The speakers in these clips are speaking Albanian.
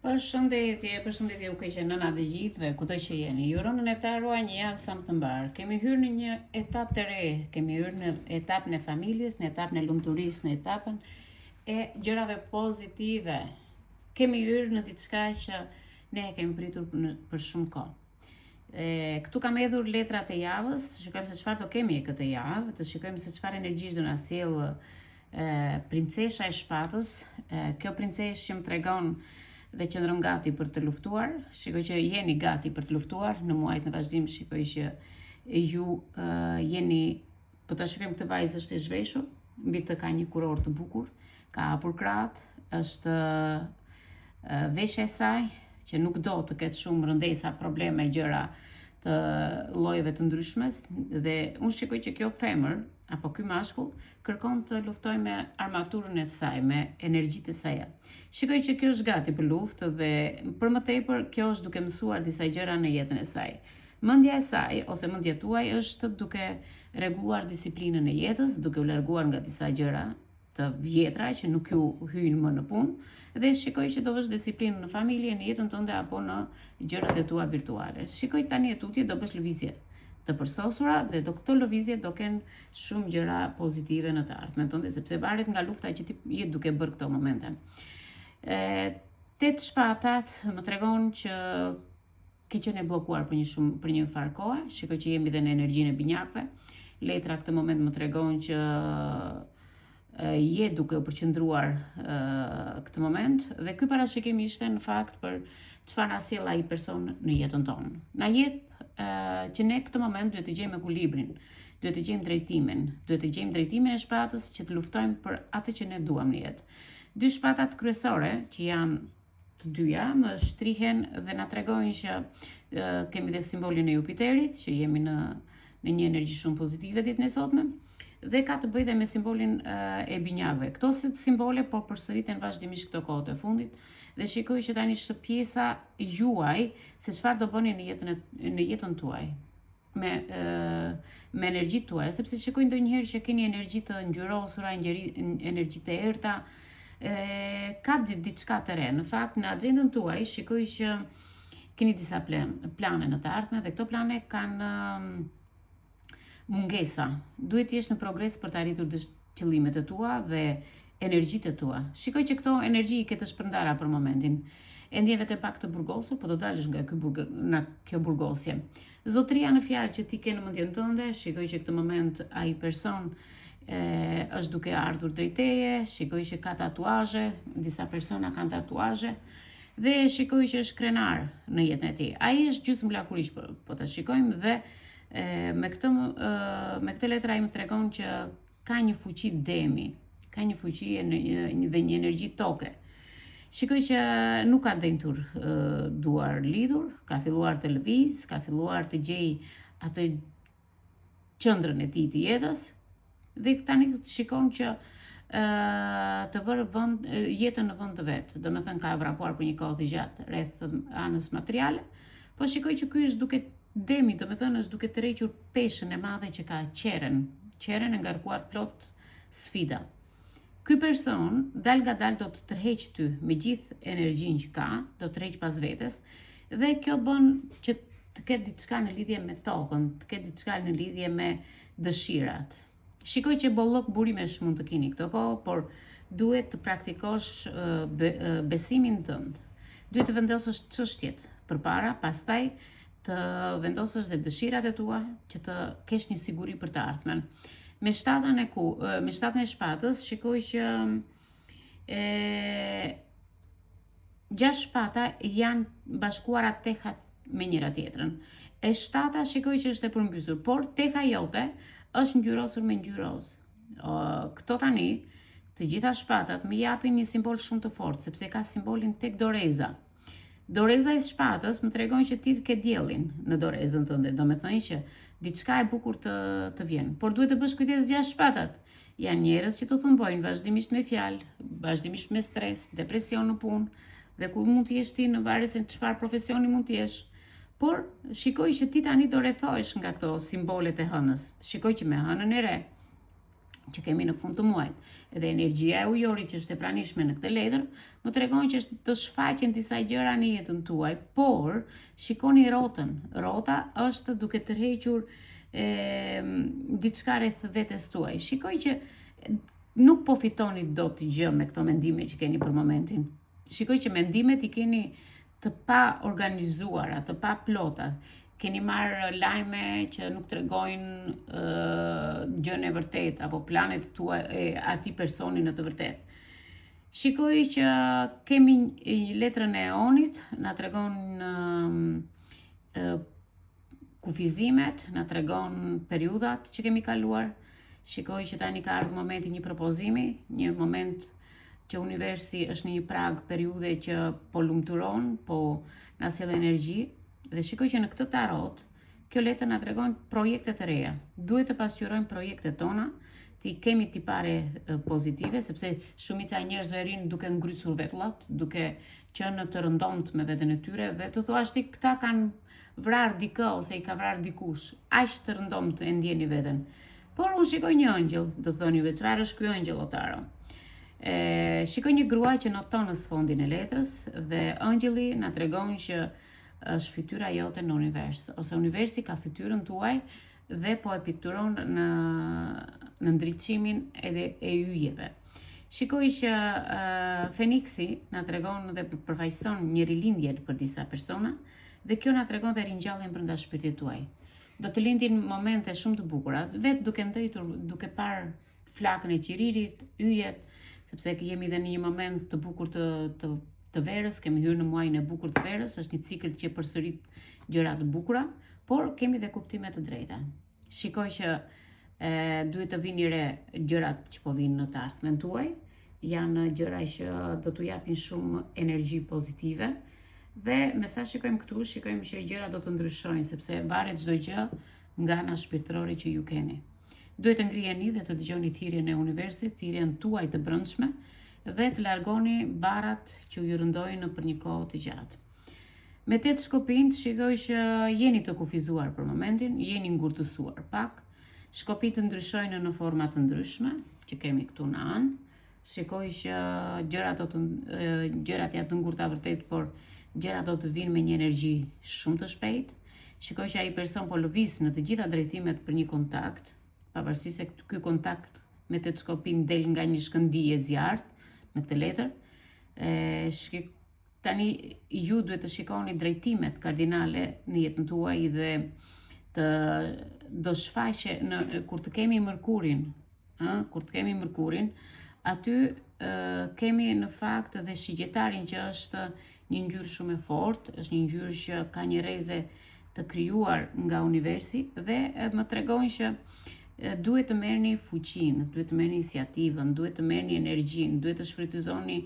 Përshëndetje u keqe nëna dhe gjithëve, kudo që jeni. Ju uroj të harruar një javë sa më të mbar. Kemi hyrë në një etapë të re, kemi hyrë në etapën e familjes, në etapën e lumturisë, në etapën e gjërave pozitive. Kemi hyrë në diçka që ne e kemi pritur për shumë kohë. Këtu kam hedhur letrat e javës, të shikojmë se çfarë do kemi këtë javë, të shikojmë se çfarë energjish do na sjell princesha e shpatës. Kjo princeshë që më tregon dhe qëndron gati për të luftuar. Shikoj që jeni gati për të luftuar në muajt në vazhdim. Shikoj që ju jeni, po ta shikojmë këtë vajzë është e zhveshur, mbi të ka një kuror të bukur, ka hapur krahët, është veshja e saj që nuk do të ketë shumë rëndesa, probleme, gjëra të llojeve të ndryshme, dhe unë shikoj që kjo femër apo ky mashkull kërkon të luftoj me armaturën e saj, me energjitë e saj. Shikoj që kjo është gati për luftë dhe për më tepër kjo është duke mësuar disa gjëra në jetën e saj. Mendja e saj ose mendja tuaj është duke rregulluar disiplinën e jetës, duke u larguar nga disa gjëra të vjetra që nuk ju hyjnë më në punë, dhe shikoj që do vësh disiplinën në familje, në jetën tënde apo në gjërat e tua virtuale. Shikoj tani e tutje do bësh lëvizje të përsosura dhe këto lëvizje do kenë shumë gjëra pozitive në të ardhmen tënde, sepse varet nga lufta që ti je duke bërë këto momente. Tet shpatat më tregon që ke qenë e bllokuar për një farë kohe. Shikoj që jemi dhe në energjinë e binjakëve. Letra këtë moment më tregon që je duke u përqendruar këtë moment, dhe ky parashikim ishte në fakt për çfarë na sjell ai person në jetën tonë. Na jetë që ne këtë moment duhet të gjejmë ekuilibrin, duhet të gjejmë drejtimin e shpatës që të luftojmë për atë që ne duam në jetë. Dy shpatat kryesore që janë të dyja më shtrihen dhe na tregojnë që kemi dhe simbolin e Jupiterit, që jemi në një energji shumë pozitive ditën e sotme, dhe ka të bëjë dhe me simbolin e binjakëve. Këto simbole po përsëriten vazhdimisht këto kohët e fundit, dhe shikoj që tani është pjesa juaj se çfarë do bëni në jetën tuaj me energjitë tuaja, sepse shikoj ndonjëherë që keni energji të ngjyrosura, energji të errta, ka diçka të re. Në fakt, në agjendën tuaj shikoj që keni disa plane në të ardhmen, dhe këto plane kanë mungesa. Duhet të jesh në progres për të arritur qëllimet e tua dhe energjitë e tua. Shikoj që këto energji ke të shpërndara për momentin. E ndjen vetëm pak të burgosur, po do dalësh nga kjo burgosje. Zotëria në fjalë që ti ke në mendjen tënde, shikoj që këtë moment ai person është duke ardhur drejt teje, shikoj që ka tatuazhe, disa persona kanë tatuazhe, dhe shikoj që është krenar në jetën e tij. Ai është gjysmëlakurisht, po ta shikojmë, dhe me këtë letër ai më tregon që ka një fuqi demi, ka një fuqi dhe një energji toke. Shikoj që nuk ka dentur duar lidhur, ka filluar të lëviz, ka filluar të gjej atë qendrën e tij të jetës, dhe tani shikon që të vërë jetën në vend të vet. Domethënë ka vrapuar për një kohë të gjatë rreth anës materiale, po shikoj që ky është duke demi, domethënë është duke tërhequr peshën e madhe që ka qeren e ngarkuar plot sfida. Ky person dal do të tërheq ty me gjithë energjinë që ka, do të tërheq pas vetes, dhe kjo bën që të ketë diçka në lidhje me tokën, të ketë diçka në lidhje me dëshirat. Shikoj që bollok burimesh mund të keni këto kohë, por duhet të praktikosh besimin tënd. Duhet të vendosësh çështjet përpara, pastaj të vendosësh dhe dëshirat e tua që të kesh një siguri për të ardhmen. Me shtatën e shpatës, shikoj që 6 shpata janë bashkuara tehat me njëra tjetrën. E shtata shikoj që është e përmbysur, por teha jote është ngjyrosur me ngjyros. Këto tani, të gjitha shpatat më japin një simbol shumë të fortë, sepse ka simbolin tek doreza. Doreza e shpatës më tregon që ti ke diellin në dorezën tënde, domethënë që diçka e bukur të vjen. Por duhet të bësh kujdes 6 shpatat. Janë njerëz që të thumbojnë vazhdimisht me fjalë, vazhdimisht me stres, depresion në punë, dhe ku mund të jesh ti në varësi në çfarë profesioni mund të jesh. Por shikoj që ti tani do rrethohesh nga këto simbolet e hënës. Shikoj që me hënën e re që kemi në fund të muajit, dhe energjia e ujorit që është e pranishme në këtë letër, më tregon që të shfaqen disa gjëra në jetën tuaj, por shikoni rrotën. Rrota është duke tërhequr diçka rreth vetes tuaj. Shikoj që nuk po fitoni dot gjë me këto mendime që keni për momentin. Shikoj që mendimet i keni të pa organizuara, të pa plota. Keni marrë lajme që nuk tregojnë gjën e vërtet apo planet tuaj e atij personi në të vërtetë. Shikoj që kemi letrën e onit, na tregon kufizimet, na tregon periudhat që kemi kaluar. Shikoj që tani ka ardhur momenti një propozimi, një moment që universi është në një prag periudhe që po lumturon, po na sjell energji. Dhe shikoj që në këtë tarot, kjo letër na tregon projekte të reja. Duhet të pasqyrojmë projektet tona, ti kemi tipare pozitive, sepse shumica e njerëzve rinë duke ngrycur vetullat, duke qenë të rëndomt me veten e tyre, dhe të thuash ti këta kanë vrarë dikë ose i ka vrarë dikush. Aq të rëndomt e ndjeni veten. Por unë shikoj një ëngjël, do të thoni vetë çfarë është ky ëngjëll o taro. Shikoj një grua që noton në sfondin e letrës dhe ëngjëlli na tregon që është fytyra jote në univers, ose universi ka fytyrën tuaj dhe po e pikturon në ndriçimin e yjeve. Shikoj që Feniksi na tregon dhe përfaqëson një rilindje për disa persona, dhe kjo na tregon dhe ringjalljen brenda shpirtit tuaj. Do të lindin momente shumë të bukura, vetë duke ndëitur, duke parë flakën e qiririt, yjet, sepse jemi dhe në një moment të bukur të verës, kemi hyrë në muajin e bukur të verës, është një cikël që përsërit gjëra të bukura, por kemi dhe kuptime të drejta. Shikoj që duhet të vini re gjërat që po vinë në të ardhmen tuaj, janë gjëra që do t'u japin shumë energji pozitive, dhe me sa shikojmë këtu, shikojmë që gjëra do të ndryshojnë, sepse varet çdo gjë nga ana shpirtërore që ju keni. Duhet të ngriheni dhe të dëgjoni thirrjen e universit, thirrjen tuaj të brendshme, dhe të largoni barrat që ju rëndojnë për një kohë të gjatë. Me 8 shkopin shikoj që jeni të kufizuar për momentin, jeni ngurtësuar pak, shkopit të ndryshojnë në forma të ndryshme, që kemi këtu në anë. Shikoj që gjërat janë të ngurta vërtet, por gjërat do të vinë me një energji shumë të shpejtë. Shikoj që ai person po lëviz në të gjitha drejtimet për një kontakt, pavarësisht se ky kontakt me 8 shkopin del nga një shkëndijë zjarrt në këtë letër. Tani ju duhet të shikoni drejtimet kardinale në jetën tuaj dhe do shfaqe kur të kemi Mërkurin, aty kemi në fakt edhe shigjetarin që është një ngjyrë shumë e fortë, është një ngjyrë që ka një rreze të krijuar nga universi, dhe më tregon që duhet të merrni fuqinë, duhet të merrni iniciativën, duhet të merrni energjinë, duhet të shfrytëzoni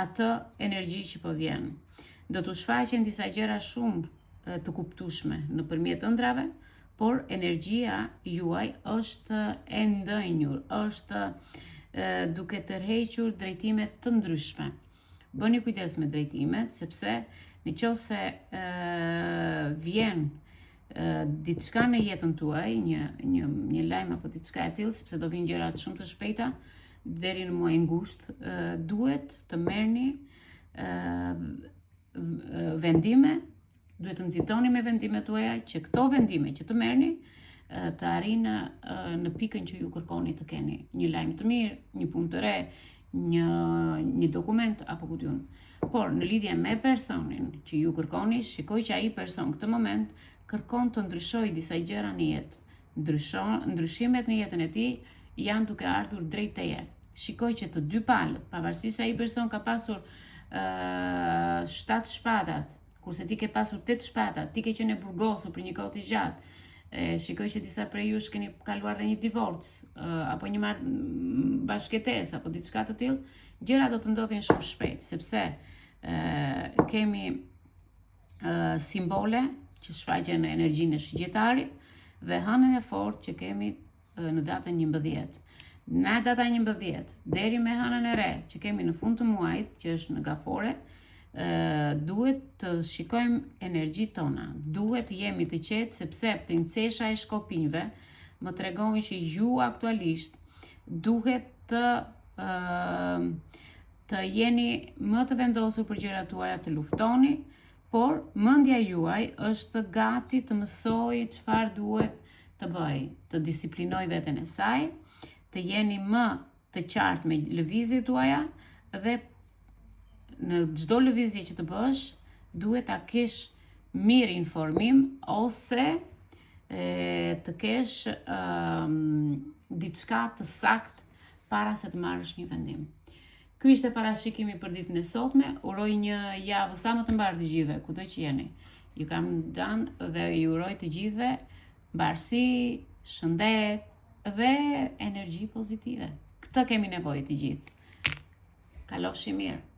atë energji që po vjen. Do t'u shfaqen disa gjëra shumë të kuptueshme nëpërmjet ëndrave, por energjia juaj është e ndënjur, është duke tërhequr drejtime të ndryshme. Bëni kujdes me drejtimet, sepse nëse vjen diçka në jetën tuaj, një lajm apo diçka e tillë, sepse do vinë gjërat shumë të shpejta deri në muajin gusht, duhet të merrni vendime, duhet të nxitoni me vendimet tuaja, që këto vendime që të merrni të arrinë në pikën që ju kërkoni të keni. Një lajm të mirë, një punë të re, një dokument apo ku diun. Por në lidhje me personin që ju kërkoni, shikoj që ai person këtë moment kërkon të ndryshojë disa gjëra në jetë. Ndryshimet në jetën e tij janë duke ardhur drejt teje. Shikoj që të dy palët, pavarësisht se ai person ka pasur 7 shpatat, kurse ti ke pasur 8 shpatat, ti ke qenë burgosur për një kohë të gjatë. Shikoj që disa prej jush keni kaluar dhe një divorc, apo një bashkëtesë apo diçka të tillë, gjërat do të ndodhin shumë shpejt, sepse kemi simbole që shfaqen në energjinë e shigjetarit dhe hënën e fortë që kemi në datën 11. Në data 11 deri me hënën e re që kemi në fund të muajit, që është në gafore, duhet të shikojmë energjitë tona, duhet të jemi të qetë, sepse princesha e shkopinjve më tregon që ju aktualisht duhet të jeni më të vendosur për gjërat tuaja, të luftoni, por mendja juaj është gati të mësoj çfarë duhet të bëj, të disiplinoj veten e saj, të jeni më të qartë me lëvizjet tuaja dhe në çdo lëvizje që të bësh, duhet ta kesh mirë informim ose të kesh diçka të sakt para se të marrësh një vendim. Ky ishte parashikimi për ditën e sotme. Uroj një javë sa më të mbarë të gjithëve, kudo që jeni. Ju kam dënë dhe ju uroj të gjithëve mbarësi, shëndet dhe energji pozitive. Këtë kemi nevojë të gjithë. Kalofshi mirë.